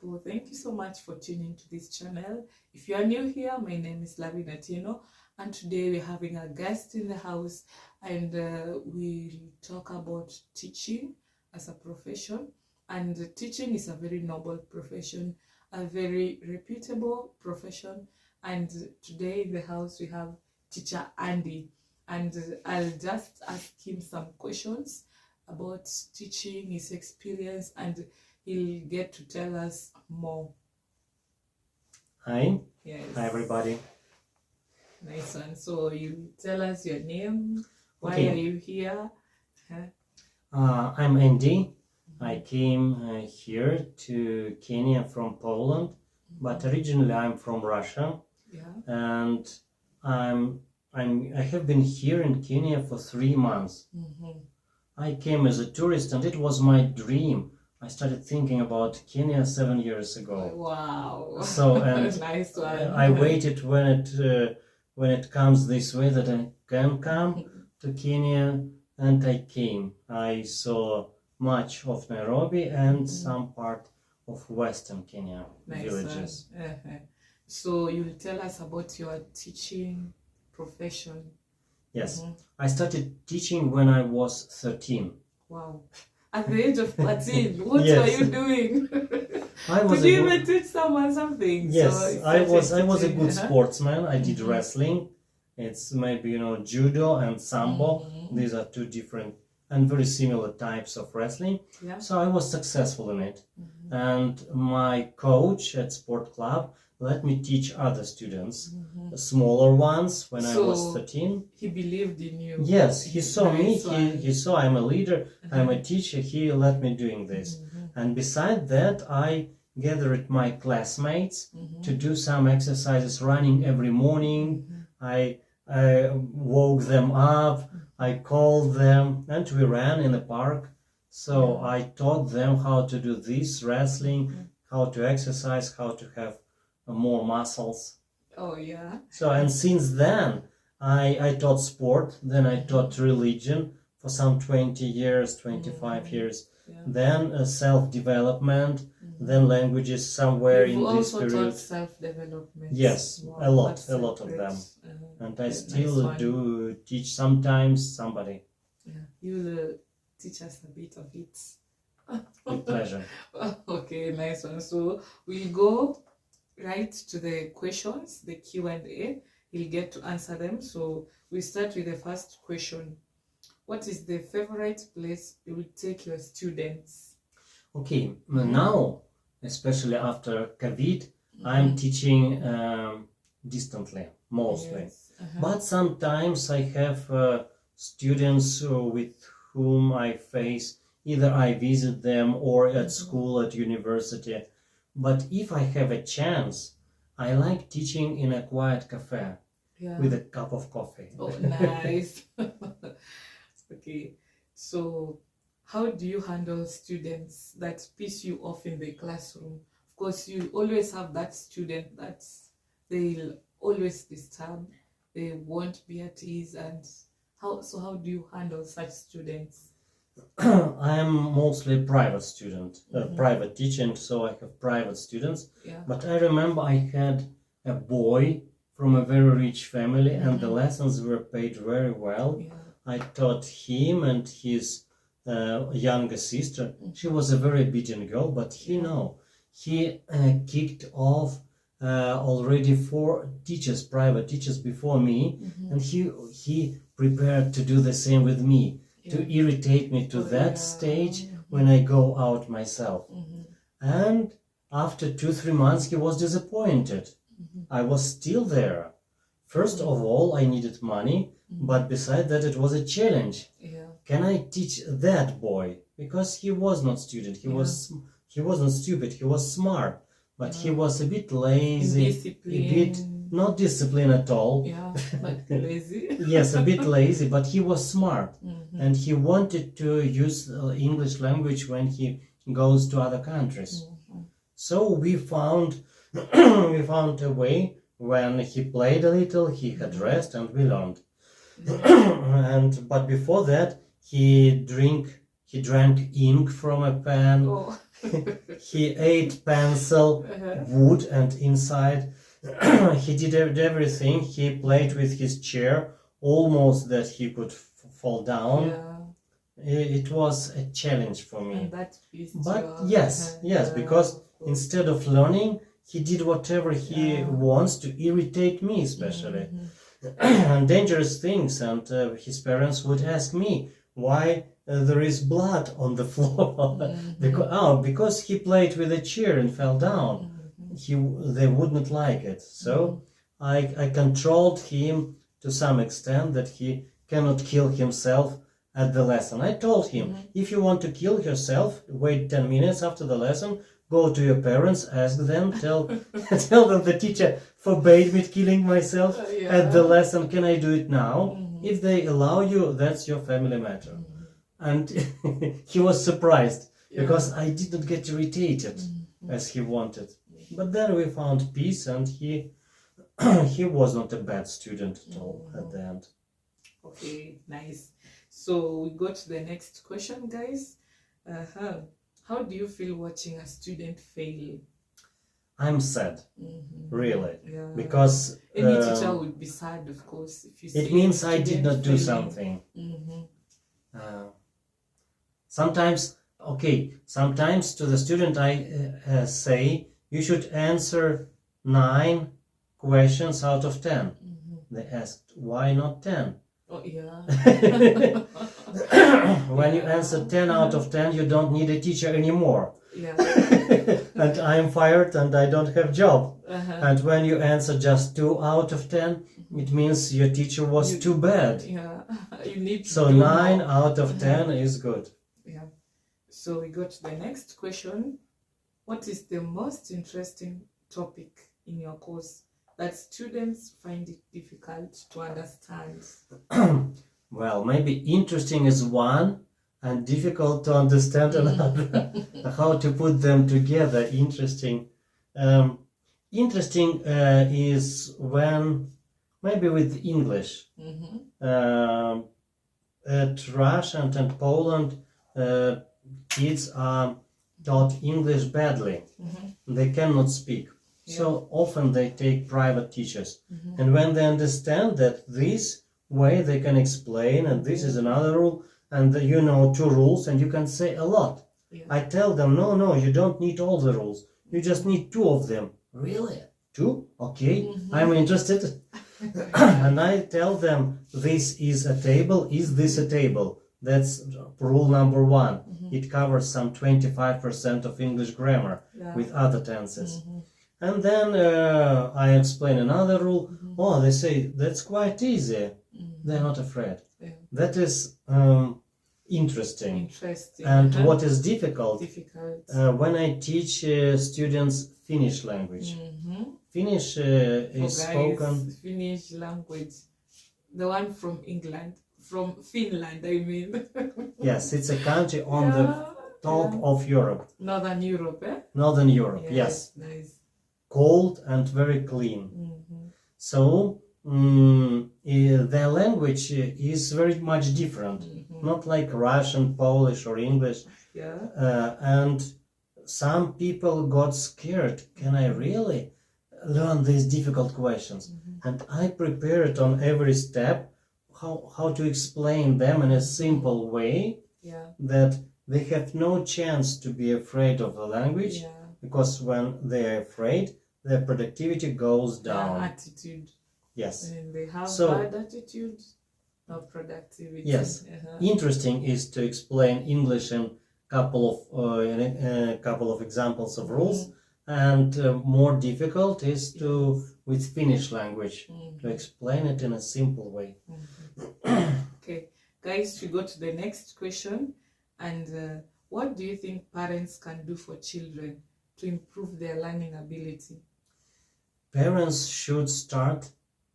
people, thank you so much for tuning to this channel. If you are new here, my name is Lavina Tino, and today we're having a guest in the house, and we'll talk about teaching as a profession. And teaching is a very noble profession, a very reputable profession. And today in the house we have teacher Andy, and I'll just ask him some questions about teaching, his experience, and he'll get to tell us more. Hi. Yes. Hi, everybody. Nice one. So you tell us your name, why Okay. are you here? I'm Andy. I came here to Kenya from Poland, but originally I'm from Russia, Yeah. and I have been here in Kenya for 3 months. I came as a tourist, and it was my dream. I started thinking about Kenya 7 years ago. Wow. So, and nice one. I waited when it comes this way that I can come to Kenya, and I came. I saw much of Nairobi and some part of Western Kenya Nice villages. one. So you'll tell us about your teaching profession. Yes, I started teaching when I was 13. Wow. At the age of 13, what Yes. were you doing? I was Could you even teach someone something? Yes, So I was a teaching, good sportsman. I did wrestling. It's maybe judo and sambo. These are two different and very similar types of wrestling. Yeah. So I was successful in it. And my coach at sport club let me teach other students, smaller ones, when I was 13. He believed in you. Yes, he saw Nice me. one. He saw I'm a leader. I'm a teacher. He let me doing this. And beside that, I gathered my classmates to do some exercises, running every morning. I woke them up. I called them, and we ran in the park. So I taught them how to do this wrestling, how to exercise, how to have more muscles. Oh, yeah. So, and since then, I taught sport, then I taught religion for some 20 years, 25 years, Yeah. then self-development, then languages somewhere You've in this also period. taught self-development. Yes, Wow, a lot that's of great. them. And I Nice still one. do teach sometimes somebody. Yeah. You'll teach us a bit of it. With pleasure. Okay, nice one. So we'll go right to the questions, the Q&A. He'll get to answer them. So we start with the first question. What is the favorite place you will take your students? Okay, now, especially after COVID, I'm teaching distantly, mostly. Yes. But sometimes I have students with whom I face, either I visit them or at school, at university. But if I have a chance, I like teaching in a quiet cafe Yeah. with a cup of coffee. Oh, nice. Okay, so how do you handle students that piss you off in the classroom? Of course, you always have that student that they'll always disturb, they won't be at ease, and how do you handle such students? I am mostly a private student, private teaching, so I have private students. Yeah. But I remember I had a boy from a very rich family, and the lessons were paid very well. Yeah. I taught him and his younger sister. She was a very obedient girl, but he kicked off already 4 teachers, private teachers before me, and he prepared to do the same with me, to irritate me to that stage when I go out myself. And after 2-3 months, he was disappointed. I was still there. First of all, I needed money, but beside that, it was a challenge. Yeah. Can I teach that boy? Because he was not student. He wasn't stupid. He was smart, but he was a bit lazy, Indisciplined. a bit not disciplined at all. Yeah, but lazy. Yes, a bit lazy, but he was smart, and he wanted to use English language when he goes to other countries. So we found a way. When he played a little, he had rest, and we learned. But before that, he drank ink from a pen. Oh. He ate pencil, wood, and inside he did everything. He played with his chair almost that he could fall down. Yeah. It was a challenge for me. And that pleased But you. yes, because of course. instead of learning, he did whatever he Yeah. wants to irritate me, especially. Mhm. And dangerous things. And his parents would ask me why there is blood on the floor. Because he played with a chair and fell down. They wouldn't like it. So I controlled him to some extent that he cannot kill himself at the lesson. I told him, if you want to kill yourself, wait 10 minutes after the lesson, go to your parents, ask them, tell them the teacher forbade me killing myself at the lesson. Can I do it now? If they allow you, that's your family matter. And he was surprised because I didn't get irritated as he wanted. But then we found peace, and he was not a bad student at all at the end. Okay, nice. So we go to the next question, guys. How do you feel watching a student fail? I'm sad, really, because any teacher would be sad, of course, if you see it means I did student not do failing. something. Sometimes to the student I say, you should answer 9 questions out of 10. They asked, why not 10? Oh, yeah. When you answer 10 out of 10, you don't need a teacher anymore. Yeah. And I'm fired and I don't have job. And when you answer just 2 out of 10, it means your teacher was too bad. Yeah. You need to So do 9 more. out of 10 is good. Yeah. So we go to the next question. What is the most interesting topic in your course that students find it difficult to understand? Well, maybe interesting is one and difficult to understand another. How to put them together, interesting. Interesting is when, maybe with English. At Russia and Poland, kids are taught English badly. They cannot speak. So often they take private teachers. And when they understand that this way they can explain, and this is another rule, and you know 2 rules, and you can say a lot. I tell them, no, you don't need all the rules. You just need 2 of them. Really? 2? Okay, I'm interested. And I tell them, this is a table. Is this a table? That's rule number 1. It covers some 25% of English grammar with other tenses. And then I explain another rule. Oh, they say, that's quite easy. They're not afraid. That is interesting. And what is difficult, when I teach students Finnish language. Finnish is spoken... Finnish language. The one from England. From Finland, I mean. Yes, it's a country on the top of Europe. Northern Europe, eh? Northern Europe, yes. Nice. Cold and very clean. So their language is very much different. Not like Russian, Polish or English. And some people got scared. Can I really learn these difficult questions? And I prepared on every step how to explain them in a simple way that they have no chance to be afraid of the language, because when they are afraid, their productivity goes down. Their attitude. Yes. And they have bad attitude, no productivity. Yes. Interesting is to explain English in a couple of examples of rules, and more difficult is to with Finnish language to explain it in a simple way. Okay, guys, we go to the next question. And what do you think parents can do for children to improve their learning ability? Parents should start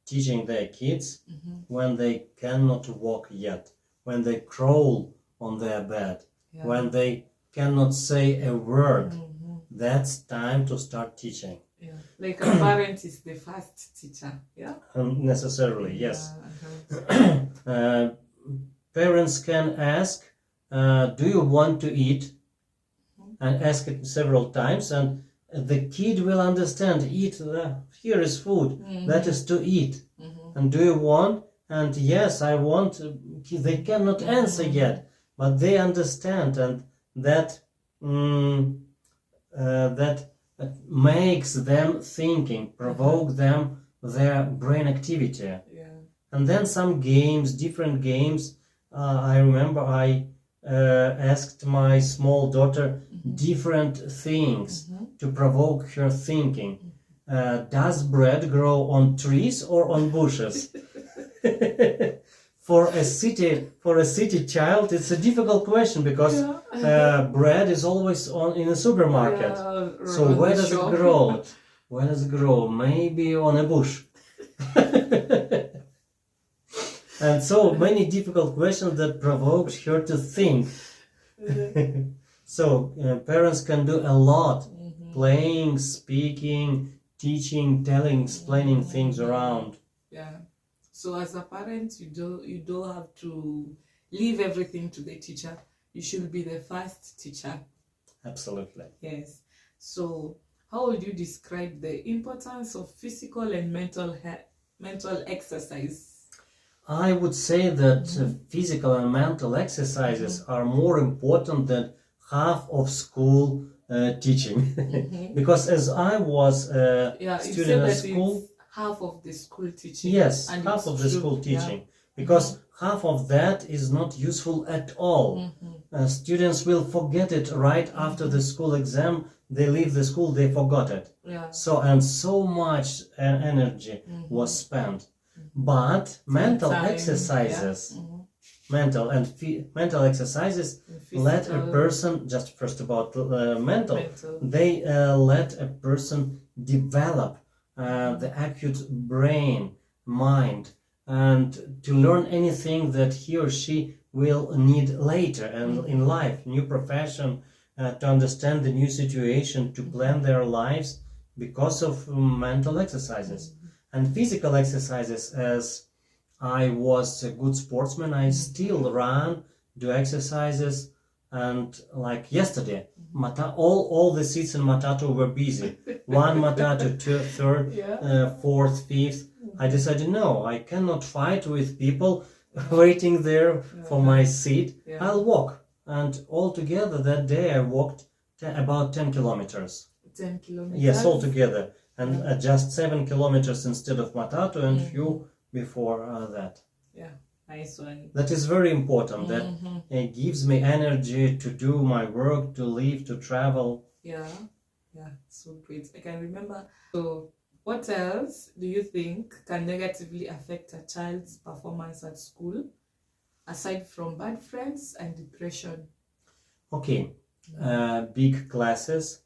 teaching their kids when they cannot walk yet, when they crawl on their bed, when they cannot say a word. That's time to start teaching. Like a parent is the first teacher, Necessarily, yes. Parents can ask, do you want to eat? and ask it several times, and the kid will understand. Eat. Here is food. That is to eat. And do you want? And yes, I want. They cannot answer yet, but they understand, and that that makes them thinking, provoke them their brain activity. Yeah. And then some games, different games. I remember I asked my small daughter different things to provoke her thinking. Does bread grow on trees or on bushes? For a city child, it's a difficult question because bread is always in a supermarket. Yeah, So where does it grow? Where does it grow? Maybe on a bush. And so many difficult questions that provoked her to think. So parents can do a lot: playing, speaking, teaching, telling, explaining things around. Yeah. So as a parent, you don't have to leave everything to the teacher. You should be the first teacher. Absolutely. Yes. So how would you describe the importance of physical and mental exercise? I would say that physical and mental exercises are more important than half of school teaching. Because as I was a student at school, it's half of the school teaching. yes, and half it's of the true. school teaching, because half of that is not useful at all. Students will forget it right after the school exam. They leave the school, they forgot it. Yeah. So much energy was spent. But mental Time, exercises, mental exercises let a person, just first about mental, they let a person develop the acute brain, mind, and to learn anything that he or she will need later and in life, new profession, to understand the new situation, to plan their lives because of mental exercises. And physical exercises, as I was a good sportsman, I still run, do exercises, and like yesterday, all the seats in Matato were busy. One Matato, third, fourth, fifth. I decided, no, I cannot fight with people waiting there for my seat. I'll walk. And altogether that day I walked about 10 kilometers. 10 kilometers? Yes, altogether. And just 7 kilometers instead of Matato, and few before that. Yeah, nice one. That is very important. That it gives me energy to do my work, to live, to travel. Yeah, so great. I can remember. So what else do you think can negatively affect a child's performance at school, aside from bad friends and depression? Okay, big classes,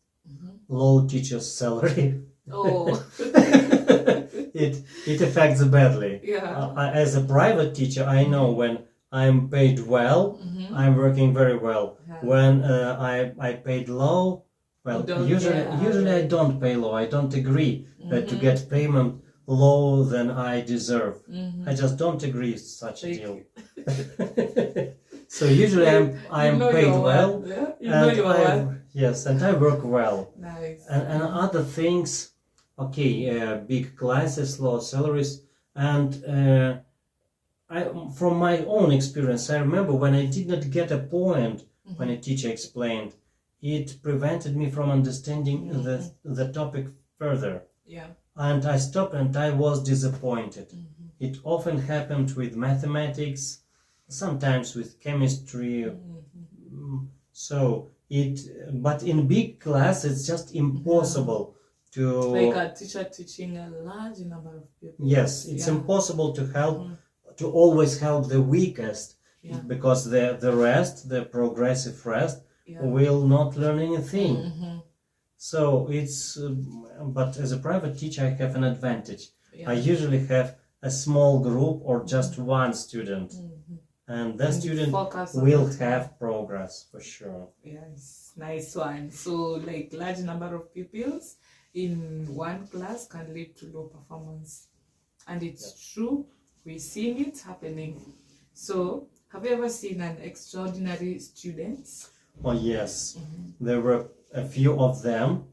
low teacher's salary. Oh. it affects badly. Yeah. As a private teacher, I know when I'm paid well, I'm working very well. Yeah. When I paid low, well, usually I don't pay low. I don't agree to get payment lower than I deserve. I just don't agree with such a deal. So usually I'm paid well. Yeah? You know your worth. Yes, and I work well. Nice. And other things, okay, big classes, low salaries, and from my own experience, I remember when I did not get a point when a teacher explained, it prevented me from understanding the topic further. Yeah. And I stopped and I was disappointed. It often happened with mathematics, sometimes with chemistry. But in big class, it's just impossible to... Like a teacher teaching a large number of people. Yes, it's impossible to help, to always help the weakest, because the rest, the progressive rest, will not learn anything. So it's, but as a private teacher, I have an advantage. I usually have a small group or just one student. And that student will have progress for sure. Yes, nice one. So like large number of pupils in one class can lead to low performance. And it's true, we're seeing it happening. So have you ever seen an extraordinary student? Oh yes, there were a few of them,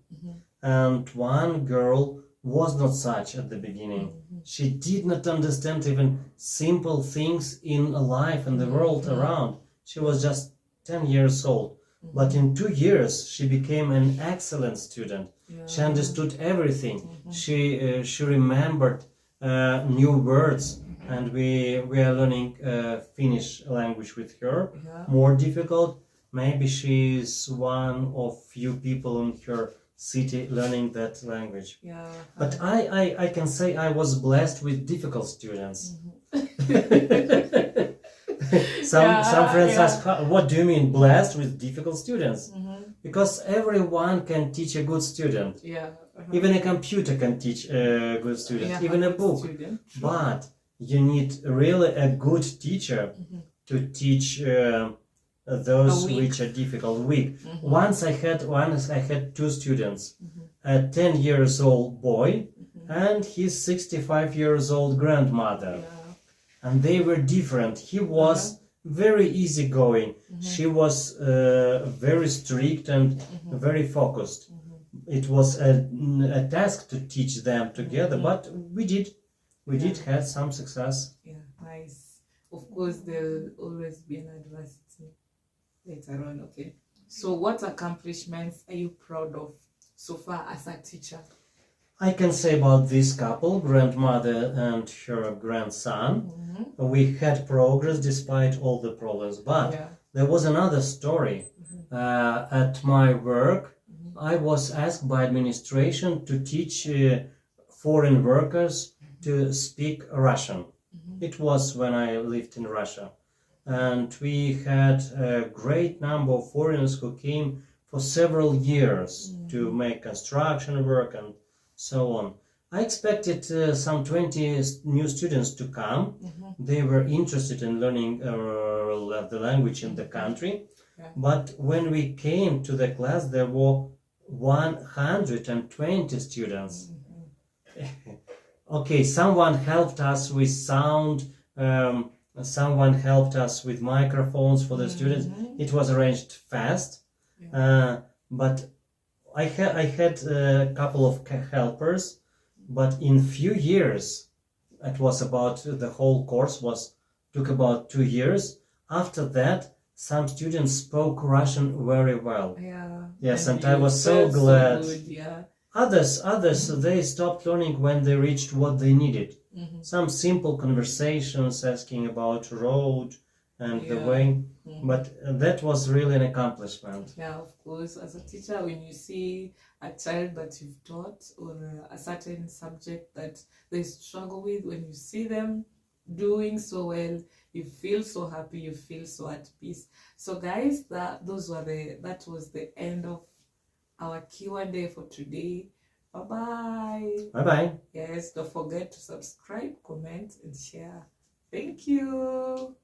and one girl was not such at the beginning. She did not understand even simple things in life and the world around. She was just 10 years old. But in 2 years, she became an excellent student. She understood everything. She remembered new words, and we are learning Finnish language with her. More difficult. Maybe she is one of few people in her city learning that language. But I can say I was blessed with difficult students. Some friends ask, what do you mean blessed with difficult students? Because everyone can teach a good student. Even a computer can teach a good student, even a book. But you need really a good teacher to teach those which are difficult, weak. Once I had two students, a 10 years old boy and his 65 years old grandmother. And they were different. He was very easygoing. She was very strict and very focused. It was a task to teach them together, but we did have some success. Nice. Of course, there'll always be an adversity later on. Okay. So, what accomplishments are you proud of so far as a teacher? I can say about this couple, grandmother and her grandson. We had progress despite all the problems, but there was another story. At my work, I was asked by administration to teach foreign workers to speak Russian. It was when I lived in Russia. And we had a great number of foreigners who came for several years to make construction work and so on. I expected some 20 new students to come. They were interested in learning the language in the country. But when we came to the class, there were 120 students. Okay, someone helped us with sound, someone helped us with microphones for the students. It was arranged fast, but I had a couple of helpers, but in few years, it was about the whole course took about 2 years. After that, some students spoke Russian very well. Yes, and I was so glad. So good, Others, they stopped learning when they reached what they needed. Some simple conversations asking about road and the way, but that was really an accomplishment. Of course, as a teacher, when you see a child that you've taught or a certain subject that they struggle with, when you see them doing so well, you feel so happy, you feel so at peace. So guys, that was the end of our Q&A for today. Bye-bye. Bye-bye. Yes, don't forget to subscribe, comment, and share. Thank you.